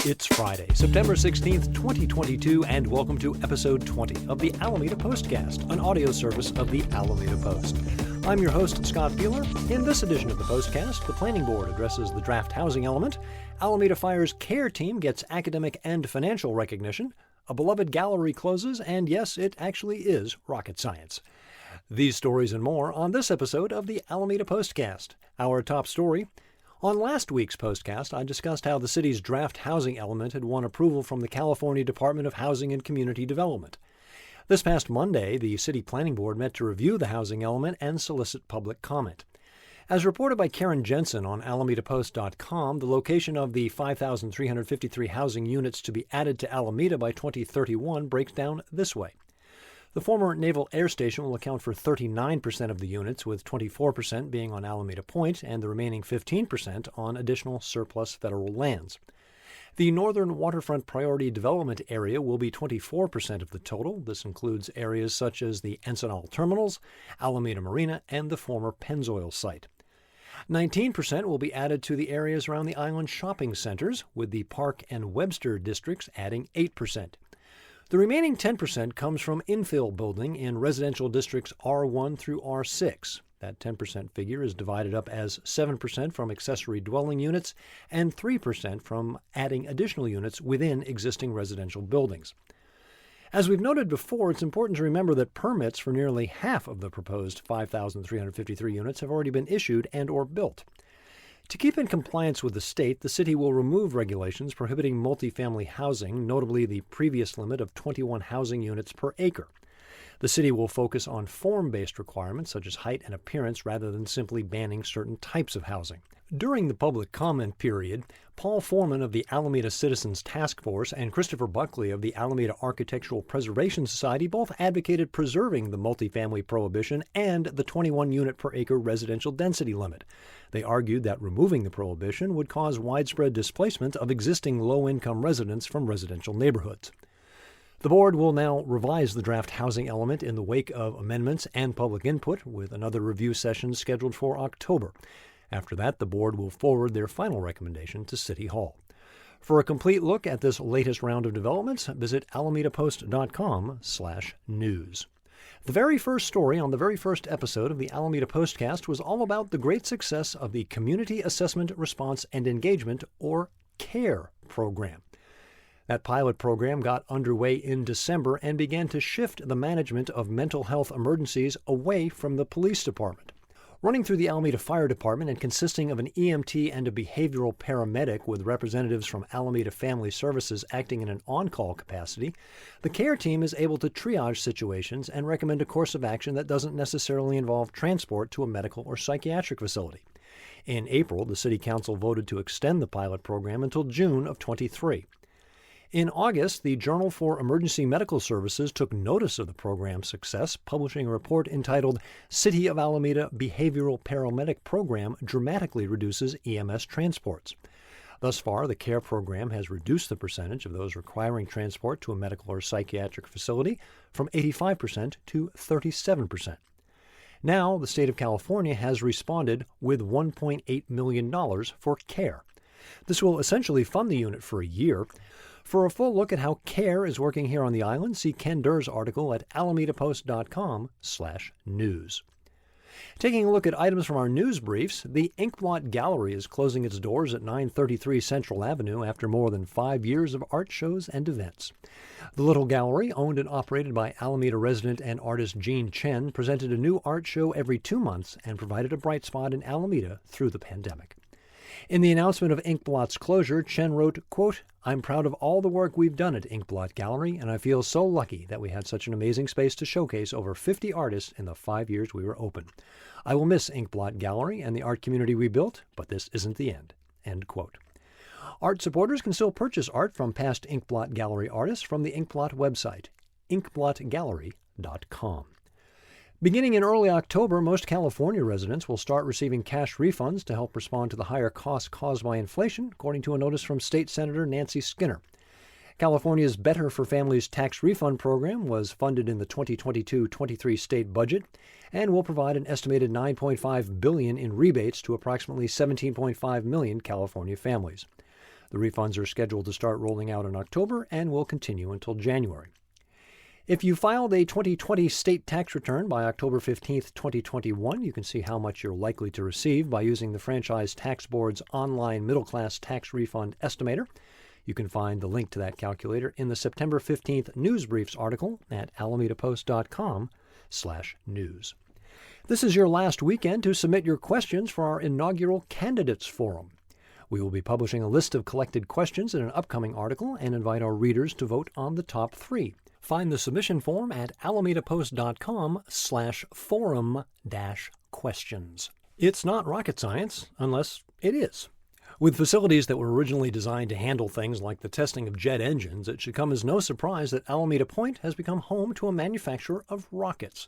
It's Friday, September 16th, 2022, and welcome to episode 20 of the Alameda Postcast, an audio service of the Alameda Post. I'm your host, Scott Piehler. In this edition of the Postcast, the Planning Board addresses the draft housing element, Alameda Fire's CARE team gets academic and financial recognition, a beloved gallery closes, and yes, it actually is rocket science. These stories and more on this episode of the Alameda Postcast. Our top story: on last week's Postcast, I discussed how the city's draft housing element had won approval from the California Department of Housing and Community Development. This past Monday, the City Planning Board met to review the housing element and solicit public comment. As reported by Karen Jensen on AlamedaPost.com, the location of the 5,353 housing units to be added to Alameda by 2031 breaks down this way. The former Naval Air Station will account for 39% of the units, with 24% being on Alameda Point and the remaining 15% on additional surplus federal lands. The Northern Waterfront Priority Development Area will be 24% of the total. This includes areas such as the Encinal Terminals, Alameda Marina, and the former Pennzoil site. 19% will be added to the areas around the island shopping centers, with the Park and Webster districts adding 8%. The remaining 10% comes from infill building in residential districts R1 through R6. That 10% figure is divided up as 7% from accessory dwelling units and 3% from adding additional units within existing residential buildings. As we've noted before, it's important to remember that permits for nearly half of the proposed 5,353 units have already been issued and or built. To keep in compliance with the state, the city will remove regulations prohibiting multifamily housing, notably the previous limit of 21 housing units per acre. The city will focus on form-based requirements such as height and appearance rather than simply banning certain types of housing. During the public comment period, Paul Foreman of the Alameda Citizens Task Force and Christopher Buckley of the Alameda Architectural Preservation Society both advocated preserving the multifamily prohibition and the 21-unit per acre residential density limit. They argued that removing the prohibition would cause widespread displacement of existing low-income residents from residential neighborhoods. The board will now revise the draft housing element in the wake of amendments and public input, with another review session scheduled for October. After that, the board will forward their final recommendation to City Hall. For a complete look at this latest round of developments, visit alamedapost.com/news. The very first story on the very first episode of the Alameda Postcast was all about the great success of the Community Assessment, Response, and Engagement, or CARE program. That pilot program got underway in December and began to shift the management of mental health emergencies away from the police department. Running through the Alameda Fire Department and consisting of an EMT and a behavioral paramedic with representatives from Alameda Family Services acting in an on-call capacity, the CARE team is able to triage situations and recommend a course of action that doesn't necessarily involve transport to a medical or psychiatric facility. In April, the City Council voted to extend the pilot program until June of 23. In August, the Journal for Emergency Medical Services took notice of the program's success, publishing a report entitled "City of Alameda Behavioral Paramedic Program Dramatically Reduces EMS Transports." Thus far, the CARE program has reduced the percentage of those requiring transport to a medical or psychiatric facility from 85% to 37%. Now, the state of California has responded with $1.8 million for CARE. This will essentially fund the unit for a year. For a full look at how CARE is working here on the island, see Ken Durr's article at alamedapost.com/news. Taking a look at items from our news briefs, the Inkblot Gallery is closing its doors at 933 Central Avenue after more than 5 years of art shows and events. The Little Gallery, owned and operated by Alameda resident and artist Jean Chen, presented a new art show every 2 months and provided a bright spot in Alameda through the pandemic. In the announcement of Inkblot's closure, Chen wrote, quote, "I'm proud of all the work we've done at Inkblot Gallery, and I feel so lucky that we had such an amazing space to showcase over 50 artists in the 5 years we were open. I will miss Inkblot Gallery and the art community we built, but this isn't the end." End quote. Art supporters can still purchase art from past Inkblot Gallery artists from the Inkblot website, inkblotgallery.com. Beginning in early October, most California residents will start receiving cash refunds to help respond to the higher costs caused by inflation, according to a notice from State Senator Nancy Skinner. California's Better for Families tax refund program was funded in the 2022-23 state budget and will provide an estimated $9.5 billion in rebates to approximately 17.5 million California families. The refunds are scheduled to start rolling out in October and will continue until January. If you filed a 2020 state tax return by October 15, 2021, you can see how much you're likely to receive by using the Franchise Tax Board's online middle-class tax refund estimator. You can find the link to that calculator in the September 15th News Briefs article at alamedapost.com/news. This is your last weekend to submit your questions for our inaugural Candidates Forum. We will be publishing a list of collected questions in an upcoming article and invite our readers to vote on the top 3. Find the submission form at alamedapost.com/forum-questions. It's not rocket science, unless it is. With facilities that were originally designed to handle things like the testing of jet engines, it should come as no surprise that Alameda Point has become home to a manufacturer of rockets.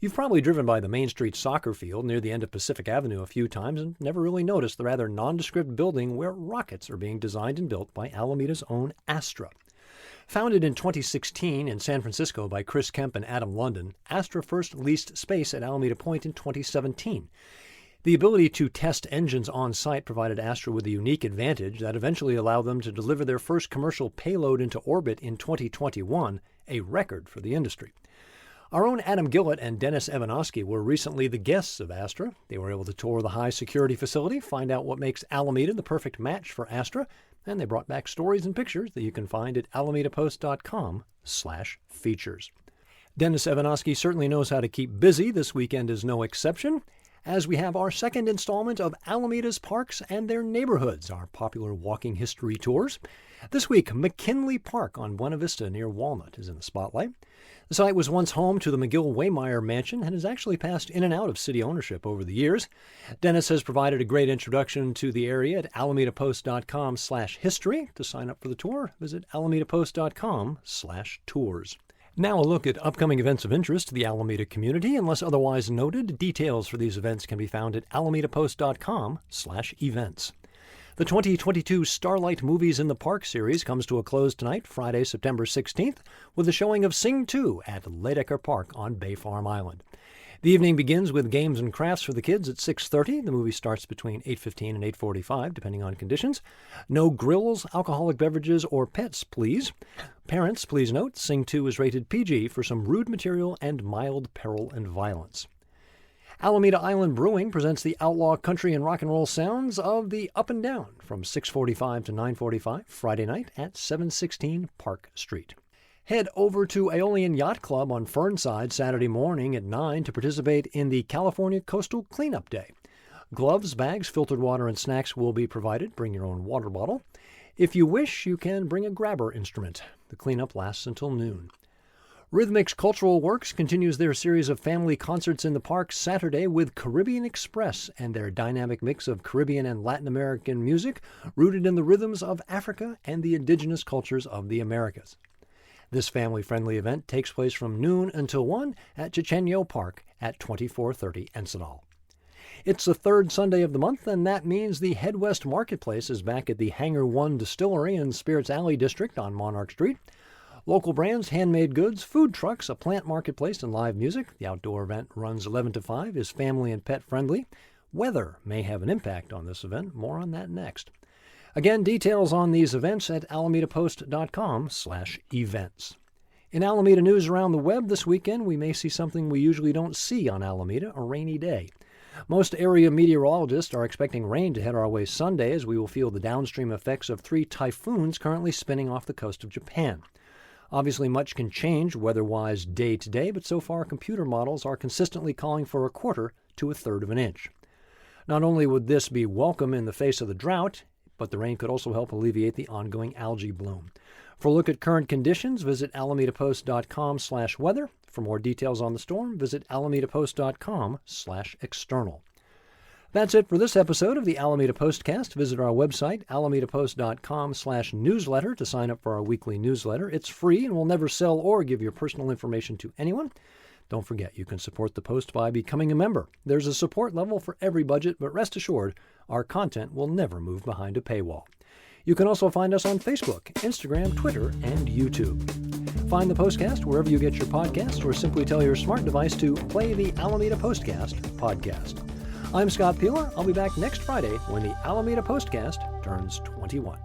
You've probably driven by the Main Street soccer field near the end of Pacific Avenue a few times and never really noticed the rather nondescript building where rockets are being designed and built by Alameda's own Astra. Founded in 2016 in San Francisco by Chris Kemp and Adam London, Astra first leased space at Alameda Point in 2017. The ability to test engines on site provided Astra with a unique advantage that eventually allowed them to deliver their first commercial payload into orbit in 2021, a record for the industry. Our own Adam Gillett and Dennis Evanosky were recently the guests of Astra. They were able to tour the high-security facility, find out what makes Alameda the perfect match for Astra, and they brought back stories and pictures that you can find at alamedapost.com/features. Dennis Evanosky certainly knows how to keep busy. This weekend is no exception, as we have our second installment of Alameda's Parks and Their Neighborhoods, our popular walking history tours. This week, McKinley Park on Buena Vista near Walnut is in the spotlight. The site was once home to the McGill-Waymeyer Mansion and has actually passed in and out of city ownership over the years. Dennis has provided a great introduction to the area at alamedapost.com/history. To sign up for the tour, visit alamedapost.com/tours. Now a look at upcoming events of interest to the Alameda community. Unless otherwise noted, details for these events can be found at alamedapost.com/events. The 2022 Starlight Movies in the Park series comes to a close tonight, Friday, September 16th, with a showing of Sing 2 at Ladecker Park on Bay Farm Island. The evening begins with games and crafts for the kids at 6:30. The movie starts between 8:15 and 8:45, depending on conditions. No grills, alcoholic beverages, or pets, please. Parents, please note, Sing 2 is rated PG for some rude material and mild peril and violence. Alameda Island Brewing presents the outlaw country and rock and roll sounds of the Up and Down from 6:45 to 9:45 Friday night at 716 Park Street. Head over to Aeolian Yacht Club on Fernside Saturday morning at 9 to participate in the California Coastal Cleanup Day. Gloves, bags, filtered water, and snacks will be provided. Bring your own water bottle. If you wish, you can bring a grabber instrument. The cleanup lasts until noon. Rhythmix Cultural Works continues their series of family concerts in the park Saturday with Caribbean Express and their dynamic mix of Caribbean and Latin American music rooted in the rhythms of Africa and the indigenous cultures of the Americas. This family-friendly event takes place from noon until 1 at Chichenyo Park at 2430 Encinal. It's the third Sunday of the month, and that means the Head West Marketplace is back at the Hangar 1 Distillery in Spirits Alley District on Monarch Street. Local brands, handmade goods, food trucks, a plant marketplace, and live music. The outdoor event runs 11 to 5, is family and pet friendly. Weather may have an impact on this event. More on that next. Again, details on these events at alamedapost.com/events. In Alameda news around the web this weekend, we may see something we usually don't see on Alameda, a rainy day. Most area meteorologists are expecting rain to head our way Sunday as we will feel the downstream effects of 3 typhoons currently spinning off the coast of Japan. Obviously, much can change weather-wise day to day, but so far computer models are consistently calling for 1/4 to 1/3 of an inch. Not only would this be welcome in the face of the drought, but the rain could also help alleviate the ongoing algae bloom. For a look at current conditions, visit alamedapost.com/weather. For more details on the storm, visit alamedapost.com/external. That's it for this episode of the Alameda Postcast. Visit our website, alamedapost.com/newsletter to sign up for our weekly newsletter. It's free and will never sell or give your personal information to anyone. Don't forget, you can support the Post by becoming a member. There's a support level for every budget, but rest assured, our content will never move behind a paywall. You can also find us on Facebook, Instagram, Twitter, and YouTube. Find the Postcast wherever you get your podcasts, or simply tell your smart device to play the Alameda Postcast podcast. I'm Scott Piehler. I'll be back next Friday when the Alameda Postcast turns 21.